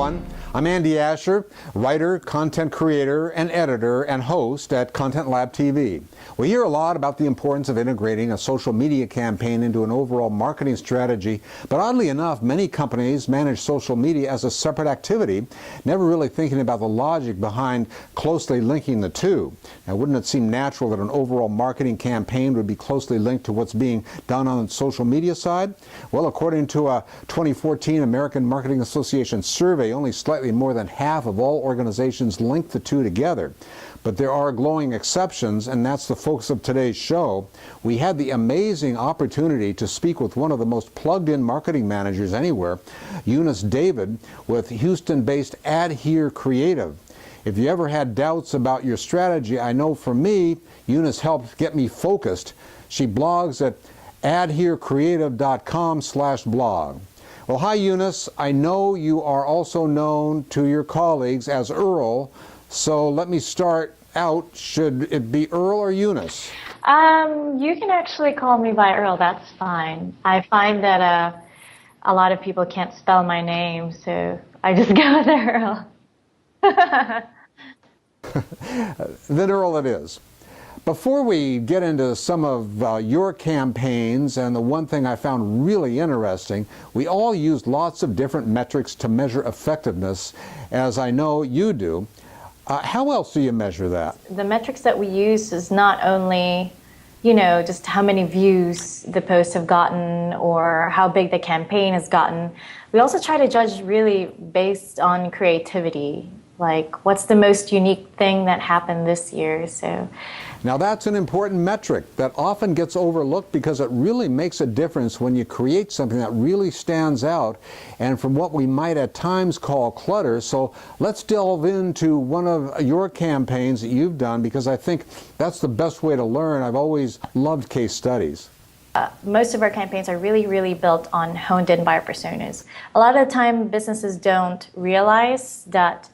everyone. I'm Andy Asher, writer, content creator, and editor, and host at Content Lab TV. We hear a lot about the importance of integrating a social media campaign into an overall marketing strategy, but oddly enough, many companies manage social media as a separate activity, never really thinking about the logic behind closely linking the two. Now, wouldn't it seem natural that an overall marketing campaign would be closely linked to what's being done on the social media side? Well, according to a 2014 American Marketing Association survey, only slightly more than half of all organizations link the two together. But there are glowing exceptions, and that's the focus of today's show. We had the amazing opportunity to speak with one of the most plugged-in marketing managers anywhere, Eunice David, with Houston-based Adhere Creative. If you ever had doubts about your strategy, I know for me, Eunice helped get me focused. She blogs at adherecreative.com/blog. Well, hi, Eunice. I know you are also known to your colleagues as Earl, so let me start out. Should it be Earl or Eunice? You can actually call me by Earl. That's fine. I find that a lot of people can't spell my name, so I just go with Earl. Then Earl it is. Before we get into some of your campaigns, and the one thing I found really interesting, we all use lots of different metrics to measure effectiveness, as I know you do. How else do you measure that? The metrics that we use is not only, just how many views the posts have gotten or how big the campaign has gotten. We also try to judge really based on creativity. Like, what's the most unique thing that happened this year? So, now that's an important metric that often gets overlooked because it really makes a difference when you create something that really stands out and from what we might at times call clutter. So let's delve into one of your campaigns that you've done, because I think that's the best way to learn. I've always loved case studies. Most of our campaigns are really, really built on honed-in buyer personas. A lot of the time, businesses don't realize that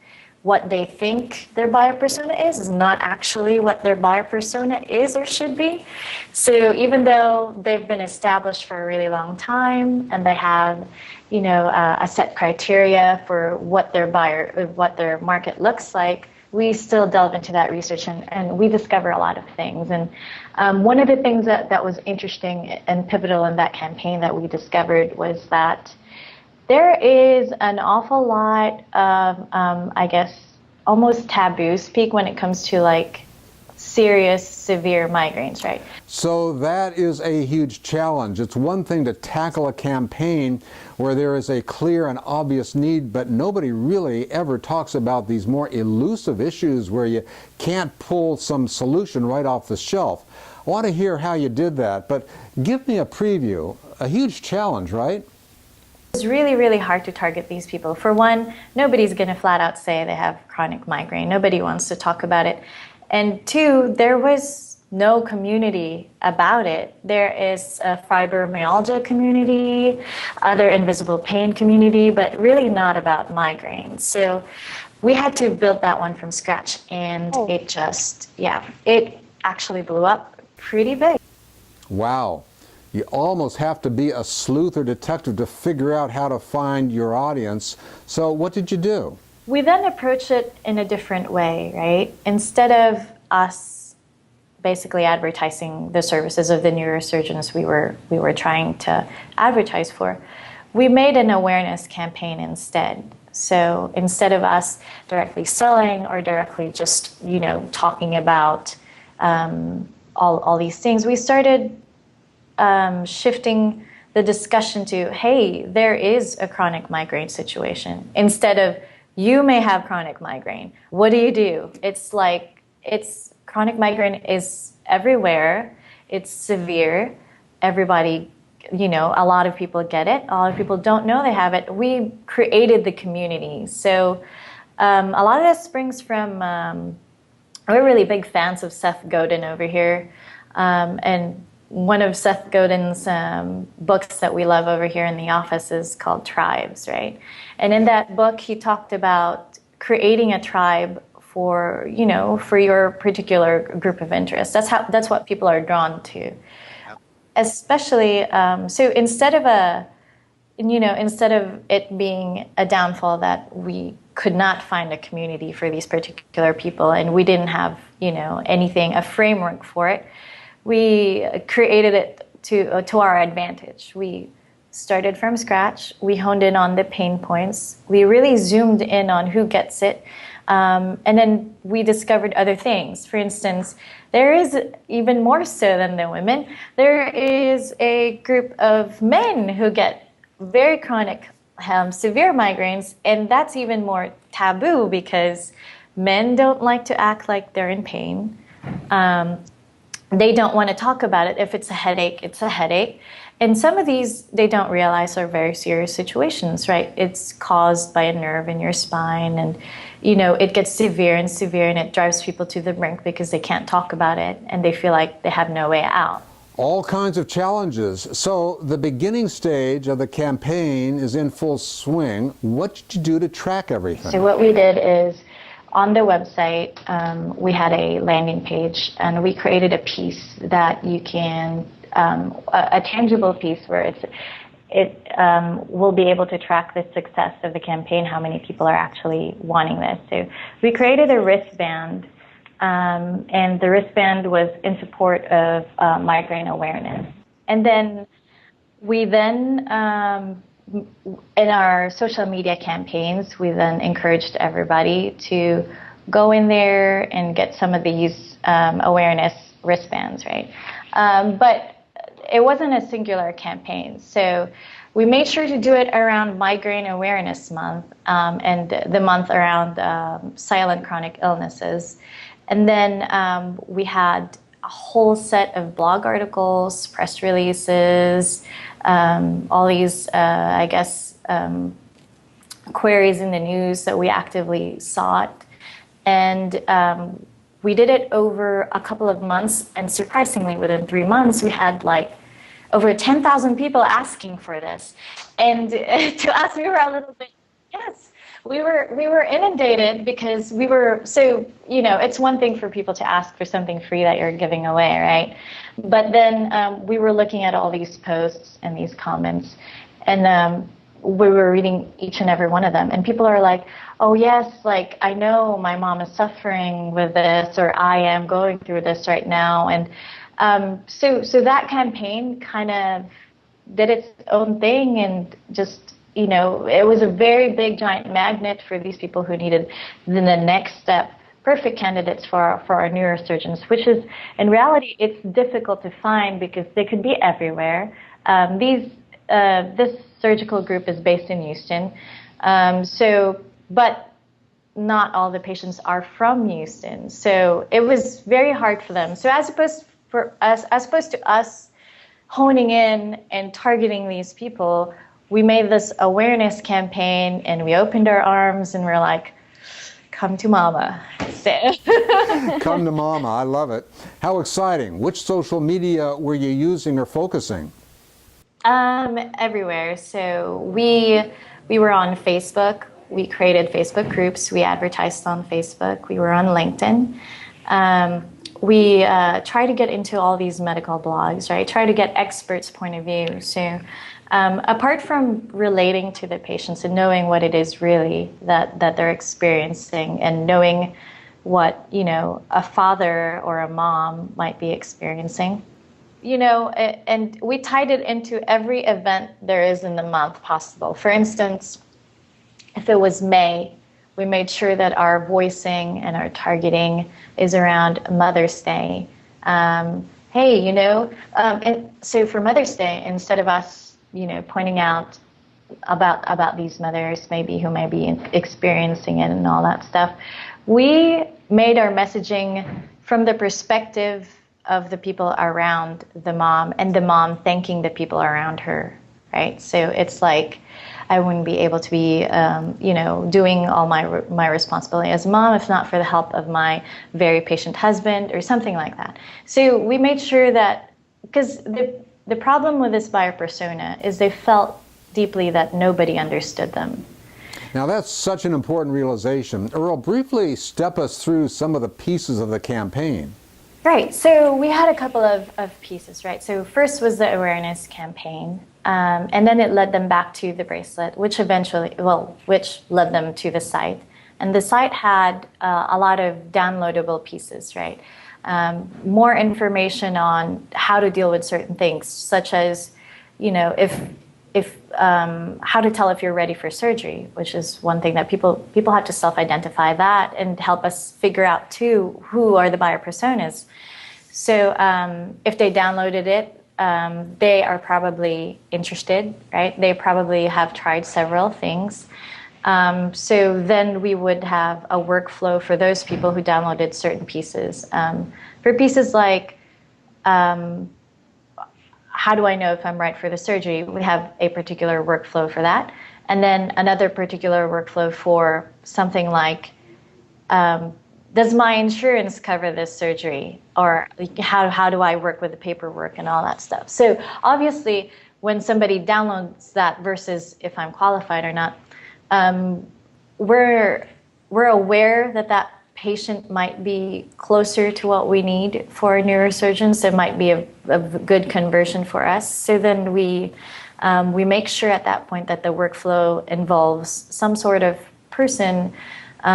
what they think their buyer persona is not actually what their buyer persona is or should be. So even though they've been established for a really long time and they have, a set criteria for what their market looks like, we still delve into that research and we discover a lot of things. And one of the things that was interesting and pivotal in that campaign that we discovered was that there is an awful lot of, almost taboo speak when it comes to serious, severe migraines, right? So that is a huge challenge. It's one thing to tackle a campaign where there is a clear and obvious need, but nobody really ever talks about these more elusive issues where you can't pull some solution right off the shelf. I want to hear how you did that, but give me a preview. A huge challenge, right? It's really, really hard to target these people. For one, nobody's going to flat out say they have chronic migraine. Nobody wants to talk about it. And two, there was no community about it. There is a fibromyalgia community, other invisible pain community, but really not about migraine. So we had to build that one from scratch, and it actually blew up pretty big. Wow. You almost have to be a sleuth or detective to figure out how to find your audience. So what did you do? We then approached it in a different way, right? Instead of us basically advertising the services of the neurosurgeons we were trying to advertise for, we made an awareness campaign instead. So instead of us directly selling or directly just, talking about all these things, we started shifting the discussion to, hey, there is a chronic migraine situation. Instead of, you may have chronic migraine. What do you do? It's chronic migraine is everywhere. It's severe. Everybody, a lot of people get it. A lot of people don't know they have it. We created the community. So a lot of this springs from, we're really big fans of Seth Godin over here. And one of Seth Godin's books that we love over here in the office is called Tribes, right? And in that book, he talked about creating a tribe for your particular group of interests. That's what people are drawn to. Especially, so instead of instead of it being a downfall that we could not find a community for these particular people and we didn't have, anything, a framework for it, we created it to our advantage. We started from scratch. We honed in on the pain points. We really zoomed in on who gets it. And then we discovered other things. For instance, there is, even more so than the women, there is a group of men who get very chronic, severe migraines, and that's even more taboo because men don't like to act like they're in pain. They don't want to talk about it. If it's a headache, it's a headache. And some of these, they don't realize are very serious situations, right? It's caused by a nerve in your spine, and it gets severe and severe, and it drives people to the brink because they can't talk about it and they feel like they have no way out. All kinds of challenges. So the beginning stage of the campaign is in full swing. What did you do to track everything? So what we did is, on the website, we had a landing page, and we created a piece that you can, a tangible piece where it will be able to track the success of the campaign, how many people are actually wanting this. So we created a wristband, and the wristband was in support of migraine awareness. And then in our social media campaigns, we then encouraged everybody to go in there and get some of these awareness wristbands, right? But it wasn't a singular campaign. So we made sure to do it around Migraine Awareness Month and the month around silent chronic illnesses. And then we had a whole set of blog articles, press releases, all these, queries in the news that we actively sought. And we did it over a couple of months, and surprisingly, within 3 months, we had over 10,000 people asking for this. And to us, we were a little bit, yes, we were inundated because we were, so, it's one thing for people to ask for something free that you're giving away, right? But then we were looking at all these posts and these comments, and we were reading each and every one of them. And people are like, oh, yes, I know my mom is suffering with this, or I am going through this right now. And so that campaign kind of did its own thing, and just, it was a very big, giant magnet for these people who needed the next step, perfect candidates for our neurosurgeons, which is, in reality, it's difficult to find because they could be everywhere. This surgical group is based in Houston, but not all the patients are from Houston, so it was very hard for them. So as opposed to us honing in and targeting these people, we made this awareness campaign, and we opened our arms, and we're like, come to mama. So. Come to mama, I love it. How exciting. Which social media were you using or focusing? Everywhere. So we were on Facebook. We created Facebook groups. We advertised on Facebook. We were on LinkedIn. We try to get into all these medical blogs, right? Try to get experts' point of view. So apart from relating to the patients and knowing what it is really that they're experiencing, and knowing what, a father or a mom might be experiencing, and we tied it into every event there is in the month possible. For instance, if it was May, we made sure that our voicing and our targeting is around Mother's Day. And so for Mother's Day, instead of us, pointing out about these mothers maybe who may be experiencing it and all that stuff, we made our messaging from the perspective of the people around the mom, and the mom thanking the people around her, right? So it's like, I wouldn't be able to be, doing all my responsibility as a mom if not for the help of my very patient husband, or something like that. So we made sure that, because the problem with this buyer persona is they felt deeply that nobody understood them. Now that's such an important realization. Earl, briefly step us through some of the pieces of the campaign. Right, so we had a couple of pieces, right? So first was the awareness campaign. And then it led them back to the bracelet, which which led them to the site. And the site had a lot of downloadable pieces, right? More information on how to deal with certain things, such as, if how to tell if you're ready for surgery, which is one thing that people have to self-identify that and help us figure out too who are the buyer personas. So if they downloaded it, they are probably interested, right? They probably have tried several things. So then we would have a workflow for those people who downloaded certain pieces. For pieces like, how do I know if I'm right for the surgery? We have a particular workflow for that. And then another particular workflow for something like, does my insurance cover this surgery? Or how do I work with the paperwork and all that stuff? So obviously, when somebody downloads that versus if I'm qualified or not, we're aware that patient might be closer to what we need for neurosurgeons. So it might be a good conversion for us. So then we make sure at that point that the workflow involves some sort of person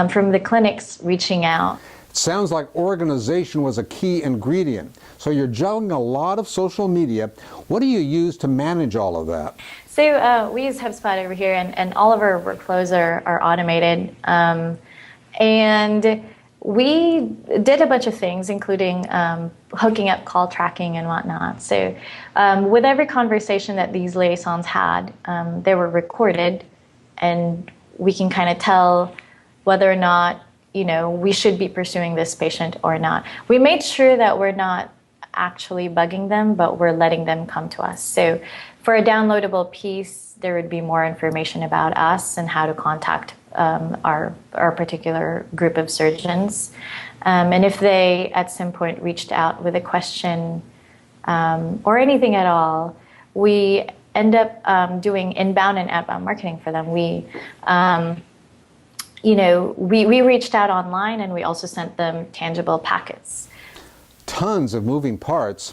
from the clinics reaching out. It sounds like organization was a key ingredient. So you're juggling a lot of social media. What do you use to manage all of that? So we use HubSpot over here, and all of our workflows are automated. And we did a bunch of things, including hooking up call tracking and whatnot. So with every conversation that these liaisons had, they were recorded, and we can kind of tell whether or not, we should be pursuing this patient or not. We made sure that we're not actually bugging them, but we're letting them come to us. So for a downloadable piece, there would be more information about us and how to contact our particular group of surgeons. And if they at some point reached out with a question or anything at all, we end up doing inbound and outbound marketing for them. We reached out online, and we also sent them tangible packets. Tons of moving parts.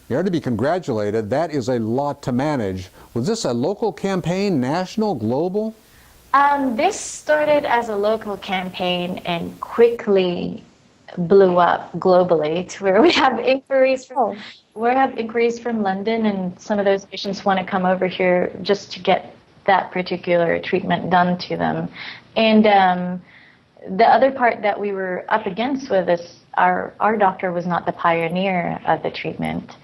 You are to be congratulated. That is a lot to manage. Was this a local campaign, national, global? This started as a local campaign and quickly blew up globally to where we have inquiries from London, and some of those patients want to come over here just to get that particular treatment done to them. And the other part that we were up against with is our doctor was not the pioneer of the treatment,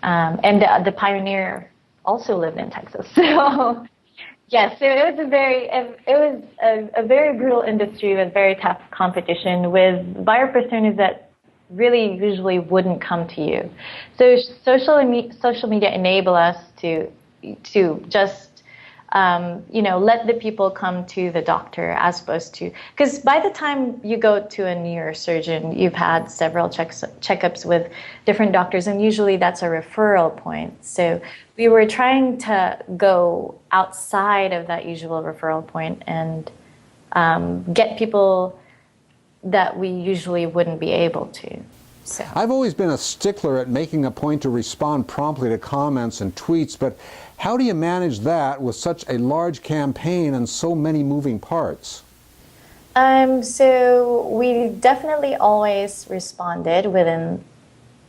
and the pioneer also lived in Texas. So yes, so it was a very brutal industry with very tough competition with buyer personas that really usually wouldn't come to you. So social media enable us to just let the people come to the doctor as opposed to, because by the time you go to a neurosurgeon, you've had several checkups with different doctors, and usually that's a referral point. So we were trying to go outside of that usual referral point and get people that we usually wouldn't be able to. So. I've always been a stickler at making a point to respond promptly to comments and tweets, but how do you manage that with such a large campaign and so many moving parts? So we definitely always responded within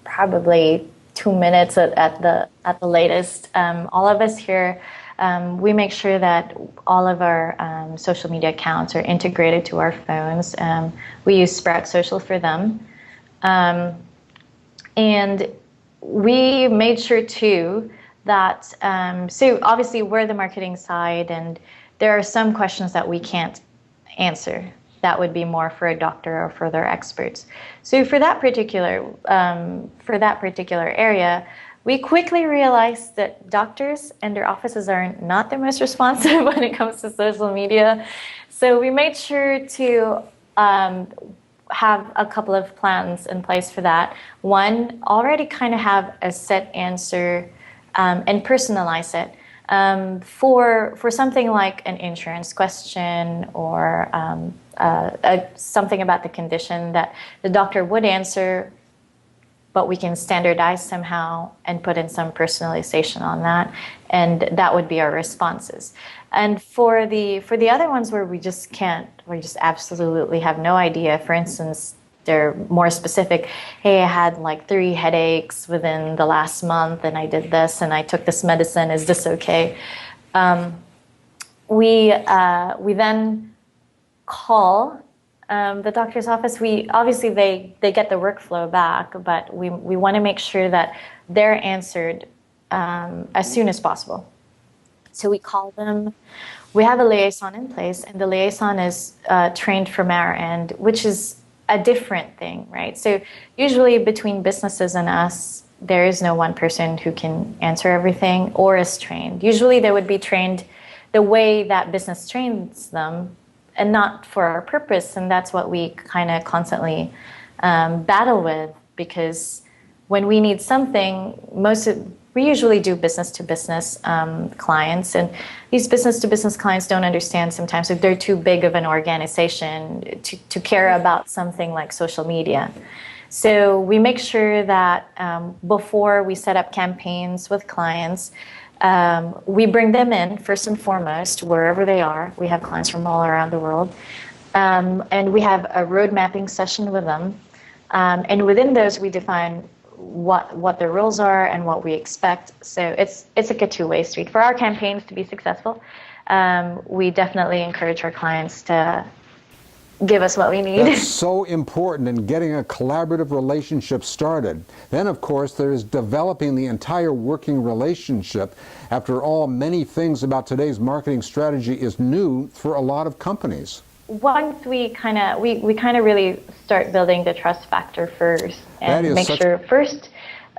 probably 2 minutes at the latest. All of us here, we make sure that all of our social media accounts are integrated to our phones. We use Sprout Social for them. And we made sure too that, so obviously we're the marketing side, and there are some questions that we can't answer. That would be more for a doctor or for their experts. So for that particular area, we quickly realized that doctors and their offices are not the most responsive when it comes to social media. So we made sure to have a couple of plans in place for that. One, already kind of have a set answer and personalize it. For something like an insurance question or something about the condition that the doctor would answer, but we can standardize somehow and put in some personalization on that, and that would be our responses. And for the other ones where we just absolutely have no idea, for instance, they're more specific. Hey, I had like 3 headaches within the last month, and I did this, and I took this medicine. Is this okay? We then call the doctor's office. We obviously they get the workflow back, but we want to make sure that they're answered as soon as possible. So we call them. We have a liaison in place, and the liaison is trained from our end, which is a different thing, right? So usually between businesses and us, there is no one person who can answer everything or is trained. Usually they would be trained the way that business trains them and not for our purpose. And that's what we kind of constantly battle with, because when we need something, we usually do business-to-business clients, and these business-to-business clients don't understand sometimes if they're too big of an organization to care about something like social media. So we make sure that before we set up campaigns with clients, we bring them in first and foremost, wherever they are. We have clients from all around the world, and we have a road mapping session with them. And within those, we define what the rules are and what we expect. So it's like a two-way street. For our campaigns to be successful, we definitely encourage our clients to give us what we need. That's so important in getting a collaborative relationship started. Then, of course, there's developing the entire working relationship. After all, many things about today's marketing strategy is new for a lot of companies. Once we kind of really start building the trust factor first, and make sure first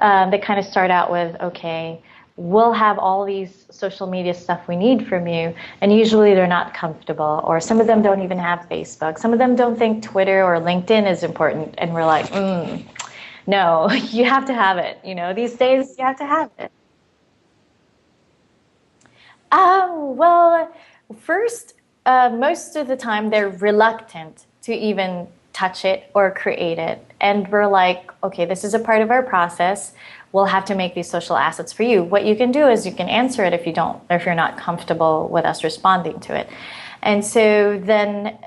they kind of start out with, okay, we'll have all these social media stuff we need from you, and usually they're not comfortable, or some of them don't even have Facebook. Some of them don't think Twitter or LinkedIn is important, and we're like, no, you have to have it. You know, these days you have to have it. Well, first, most of the time they're reluctant to even touch it or create it. And we're like, okay, this is a part of our process. We'll have to make these social assets for you. What you can do is you can answer it if you're not comfortable with us responding to it. And so then,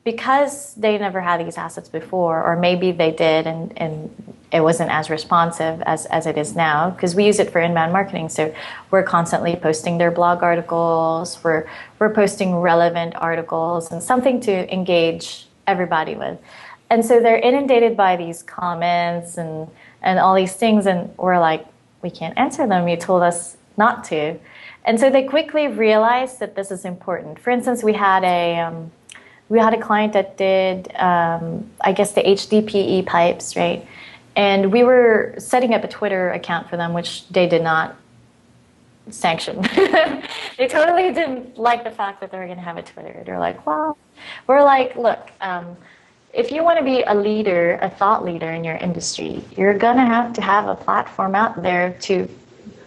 because they never had these assets before, or maybe they did and it wasn't as responsive as it is now, because we use it for inbound marketing. So we're constantly posting their blog articles, we're posting relevant articles and something to engage everybody with. And so they're inundated by these comments and all these things, and we're like, we can't answer them, you told us not to. And so they quickly realized that this is important. For instance, we had a client that did, I guess, the HDPE pipes, right? And we were setting up a Twitter account for them, which they did not sanction. They totally didn't like the fact that they were going to have a Twitter. They're like, well, we're like, look, if you want to be a leader, a thought leader in your industry, you're going to have a platform out there to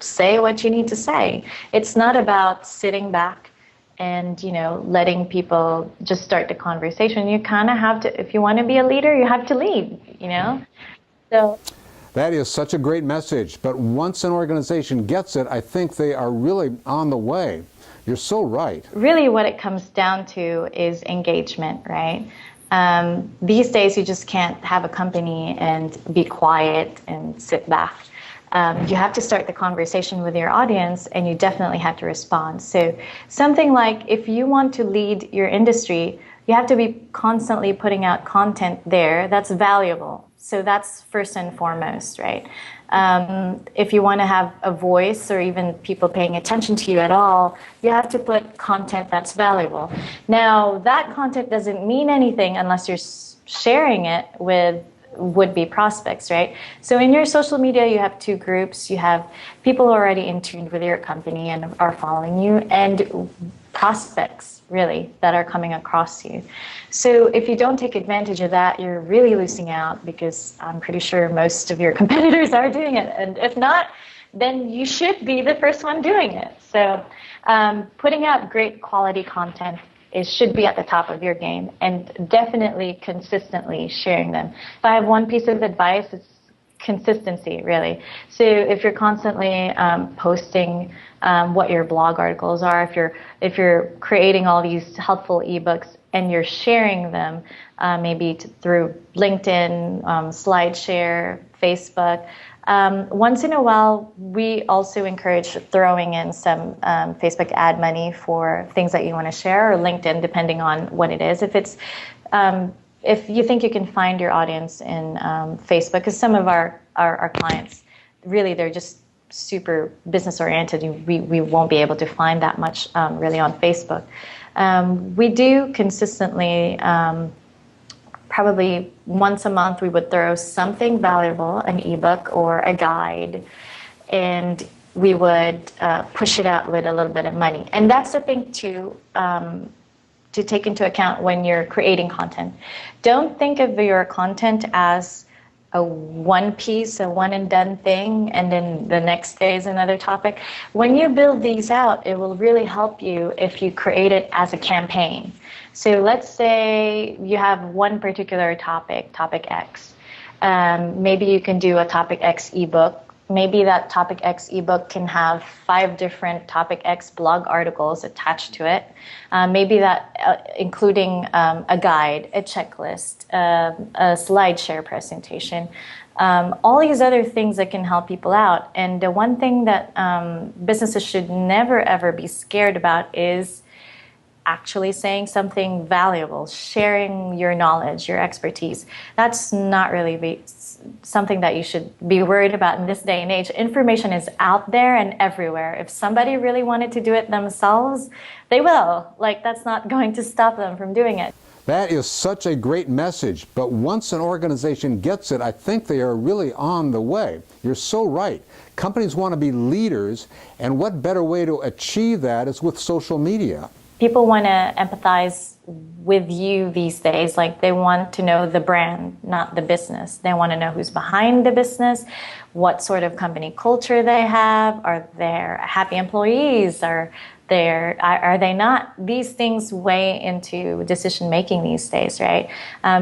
say what you need to say. It's not about sitting back and, letting people just start the conversation. You kind of have to, if you want to be a leader, you have to lead, So that is such a great message. But once an organization gets it, I think they are really on the way. You're so right. Really what it comes down to is engagement, right? These days you just can't have a company and be quiet and sit back. You have to start the conversation with your audience, and you definitely have to respond. So something like, if you want to lead your industry, you have to be constantly putting out content there that's valuable. So that's first and foremost, right? If you want to have a voice, or even people paying attention to you at all, you have to put content that's valuable. Now, that content doesn't mean anything unless you're sharing it with would-be prospects, right? So in your social media, you have two groups. You have people already in tune with your company and are following you, and prospects, really, that are coming across you. So if you don't take advantage of that, you're really losing out, because I'm pretty sure most of your competitors are doing it. And if not, then you should be the first one doing it. So putting out great quality content should be at the top of your game, and definitely consistently sharing them. If I have one piece of advice, it's consistency, really. So if you're constantly posting what your blog articles are, if you're creating all these helpful ebooks and you're sharing them, maybe through LinkedIn, SlideShare, Facebook. Once in a while, we also encourage throwing in some Facebook ad money for things that you want to share, or LinkedIn, depending on what it is. If you think you can find your audience in Facebook, because some of our clients, really, they're just super business oriented. We won't be able to find that much really on Facebook. We do consistently, probably once a month, we would throw something valuable, an ebook or a guide, and we would push it out with a little bit of money. And that's the thing to take into account when you're creating content. Don't think of your content as a one piece, a one and done thing, and then the next day is another topic. When you build these out, it will really help you if you create it as a campaign. So let's say you have one particular topic X. Maybe you can do a topic X ebook. Maybe that topic X ebook can have 5 different topic X blog articles attached to it. Maybe that including a guide, a checklist, a SlideShare presentation, all these other things that can help people out. And the one thing that businesses should never ever be scared about is actually saying something valuable, sharing your knowledge, your expertise. That's not really something that you should be worried about in this day and age. Information is out there and everywhere. If somebody really wanted to do it themselves, they will. That's not going to stop them from doing it. That is such a great message, but once an organization gets it, I think they are really on the way. You're so right. Companies want to be leaders, and what better way to achieve that is with social media. People want to empathize with you these days. They want to know the brand, not the business. They want to know who's behind the business, what sort of company culture they have. Are there happy employees? Are they not? These things weigh into decision making these days, right?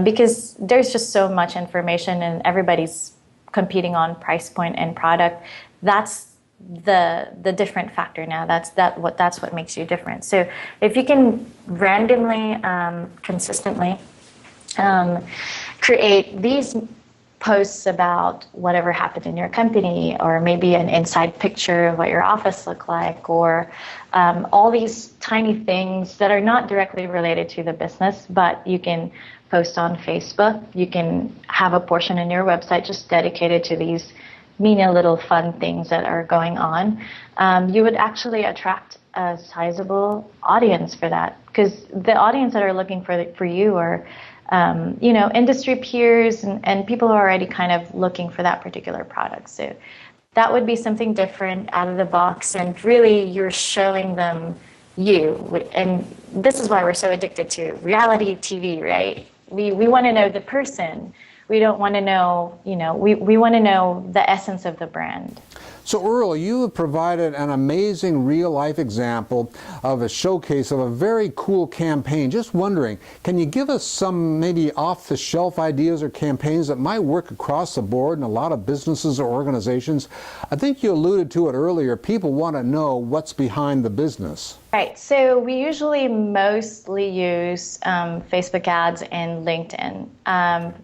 Because there's just so much information and everybody's competing on price point and product. That's the different factor now. That's what makes you different. So if you can randomly, consistently create these posts about whatever happened in your company, or maybe an inside picture of what your office looked like, or all these tiny things that are not directly related to the business, but you can post on Facebook. You can have a portion in your website just dedicated to these little fun things that are going on. You would actually attract a sizable audience for that, because the audience that are looking for you are industry peers and people who are already kind of looking for that particular product. So that would be something different, out of the box, and really you're showing them you. And this is why we're so addicted to reality TV, right? We want to know the person. We don't want to know, we want to know the essence of the brand. So Earl, you have provided an amazing real-life example of a showcase of a very cool campaign. Just wondering, can you give us some maybe off-the-shelf ideas or campaigns that might work across the board in a lot of businesses or organizations? I think you alluded to it earlier. People want to know what's behind the business. Right. So we usually mostly use Facebook ads and LinkedIn.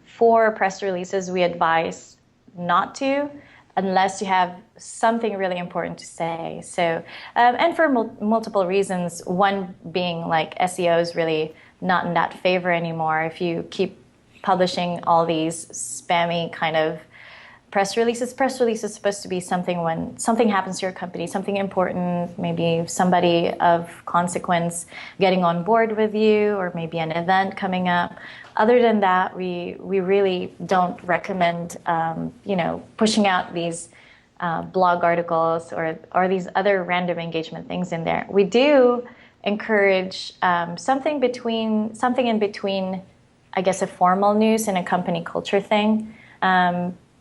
For press releases, we advise not to, unless you have something really important to say. So, and for multiple reasons, one being SEO is really not in that favor anymore. If you keep publishing all these spammy kind of press release is supposed to be something when something happens to your company, something important, maybe somebody of consequence getting on board with you, or maybe an event coming up. Other than that, we really don't recommend, pushing out these blog articles or these other random engagement things in there. We do encourage something in between, I guess, a formal news and a company culture thing.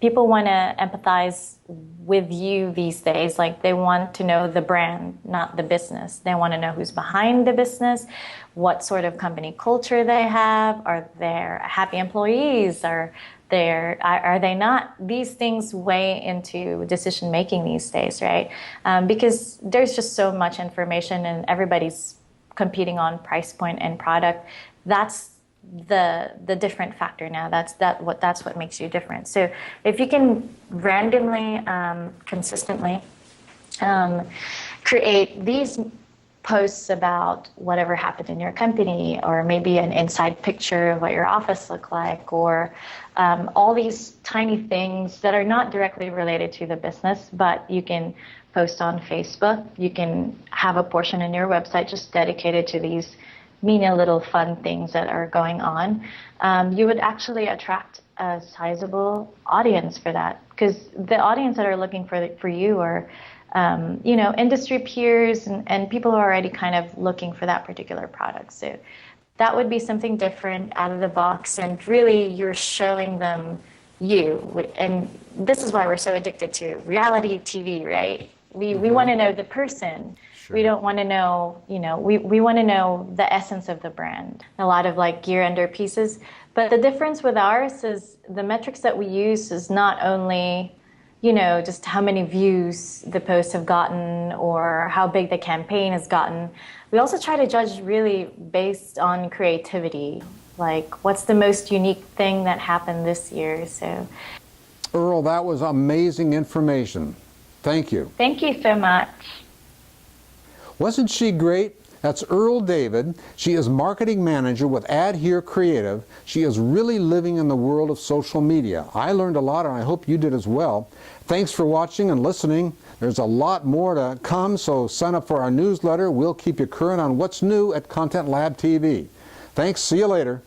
People want to empathize with you these days. They want to know the brand, not the business. They want to know who's behind the business, what sort of company culture they have. Are there happy employees? Are there? Are they not? These things weigh into decision making these days, right? Because there's just so much information and everybody's competing on price point and product. That's the different factor now. That's what makes you different. So if you can randomly, consistently create these posts about whatever happened in your company, or maybe an inside picture of what your office looked like, or all these tiny things that are not directly related to the business, but you can post on Facebook. You can have a portion in your website just dedicated to these little fun things that are going on. You would actually attract a sizable audience for that, because the audience that are looking for you are industry peers and people who are already kind of looking for that particular product. So that would be something different, out of the box, and really you're showing them you. And this is why we're so addicted to reality TV, right? We want to know the person. Sure. We don't want to know, we want to know the essence of the brand. A lot of like gear under pieces. But the difference with ours is the metrics that we use is not only just how many views the posts have gotten or how big the campaign has gotten. We also try to judge really based on creativity, like what's the most unique thing that happened this year. So, Earl, that was amazing information. Thank you. Thank you so much. Wasn't she great? That's Earl David. She is marketing manager with Adhere Creative. She is really living in the world of social media. I learned a lot, and I hope you did as well. Thanks for watching and listening. There's a lot more to come, so sign up for our newsletter. We'll keep you current on what's new at Content Lab TV. Thanks. See you later.